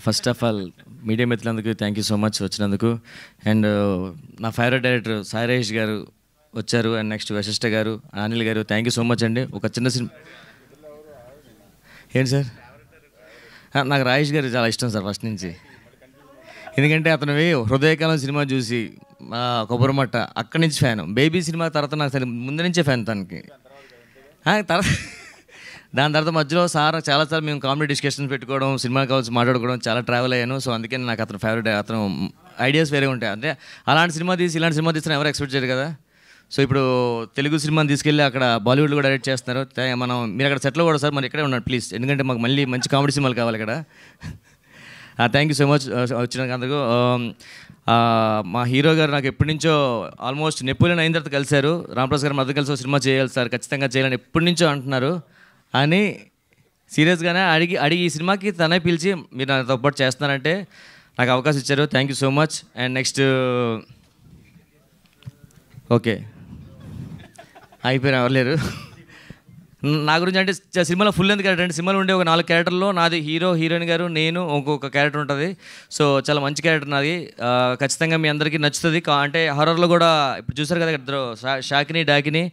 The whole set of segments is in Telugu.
ఫస్ట్ ఆఫ్ ఆల్ మీడియా మిత్రులందుకు థ్యాంక్ యూ సో మచ్ వచ్చినందుకు. అండ్ నా ఫేవరెట్ డైరెక్టర్ సాయి రాజేష్ గారు వచ్చారు. అండ్ నెక్స్ట్ వశిష్ఠ గారు, అనిల్ గారు, థ్యాంక్ యూ సో మచ్ అండి. ఒక చిన్న సినిమా ఏంటి సార్, నాకు రాజేష్ గారు చాలా ఇష్టం సార్ ఫస్ట్ నుంచి. ఎందుకంటే అతనివి హృదయకాలం సినిమా చూసి కొబ్బరిమట్ట అక్కడి నుంచి ఫ్యాన్. బేబీ సినిమా తర్వాత నాకు ముందు నుంచే ఫ్యాన్ తనకి. తర్వాత దాని తర్వాత మధ్యలో చాలాసార్లు మేము కామెడీ డిస్కషన్స్ పెట్టుకోవడం, సినిమా కావాల్సి మాట్లాడుకోవడం, చాలా ట్రావెల్ అయ్యాను. సో అందుకే నాకు అతను ఫేవరెట్. అతను ఐడియాస్ వేరే ఉంటాయి. అంటే అలాంటి సినిమా తీసి ఇలాంటి సినిమా తీసిన ఎవరు ఎక్స్పెక్ట్ చేయరు కదా. సో ఇప్పుడు తెలుగు సినిమాని తీసుకెళ్ళి అక్కడ బాలీవుడ్లో కూడా డైరెక్ట్ చేస్తున్నారు. మీరు అక్కడ సెటిల్ కూడా సార్, మరి ఇక్కడే ఉన్నాడు ప్లీజ్, ఎందుకంటే మాకు మళ్ళీ మంచి కామెడీ సినిమాలు కావాలి ఇక్కడ. థ్యాంక్ యూ సో మచ్ వచ్చినందుకు అందరికీ. మా హీరో గారు నాకు ఎప్పటి నుంచో ఆల్మోస్ట్ నెపోలియన్ అయిన తర్వాత కలిశారు. రాంప్రసాద్ గారు మధ్య కలిసి సినిమా చేయాలి సార్, ఖచ్చితంగా చేయాలని ఎప్పటి నుంచో అంటున్నారు. అని సీరియస్గానే అడిగి ఈ సినిమాకి తనే పిలిచి మీరు నాతో పాటు చేస్తున్నారంటే నాకు అవకాశం ఇచ్చారు. Thank you so much. And next okay అయిపోయిన ఎవరు లేరు. నా గురించి అంటే సినిమాలో ఫుల్ లెంత్ క్యారెక్టర్ అంటే సినిమాలో ఉండే ఒక 4 క్యారెక్టర్లో నాది హీరో, హీరోయిన్ గారు, నేను, ఇంకొక క్యారెక్టర్ ఉంటుంది. సో చాలా మంచి క్యారెక్టర్ నాది. ఖచ్చితంగా మీ అందరికీ నచ్చుతుంది. అంటే హారర్లో కూడా ఇప్పుడు చూసారు కదా ఇద్దరు షాకిని డాకిని.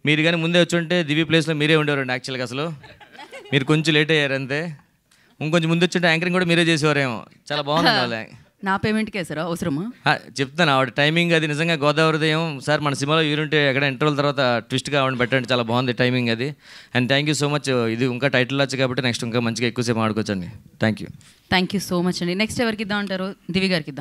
మీరు కానీ ముందే వచ్చి ఉంటే దివ్య ప్లేస్లో మీరే ఉండేవారండి. యాక్చువల్గా అసలు మీరు కొంచెం లేట్ అయ్యారు అంతే. ఇంకొంచెం ముందు వచ్చి యాంకరింగ్ కూడా మీరే చేసేవారేమో. చాలా బాగుంది వాళ్ళ. నా పేమెంట్కే సార్ అవసరమా? చెప్తాను ఆవిడ టైమింగ్ అది నిజంగా గోదావరిదయం సార్. మన సినిమాలో యూనిట్ ఎక్కడ ఇంటర్వల్ తర్వాత ట్విస్ట్గా ఆవిడ పెట్టండి, చాలా బాగుంది టైమింగ్ అది. And thank you so much. ఇది ఇంకా టైటిల్ వచ్చి కాబట్టి నెక్స్ట్ ఇంకా మంచిగా ఎక్కువసేపు ఆడుకోవచ్చండి. థ్యాంక్ యూ సో మచ్ అండి. నెక్స్ట్ ఎవరికి ఇద్దాం అంటారు? దివి గారికి ఇద్దాం.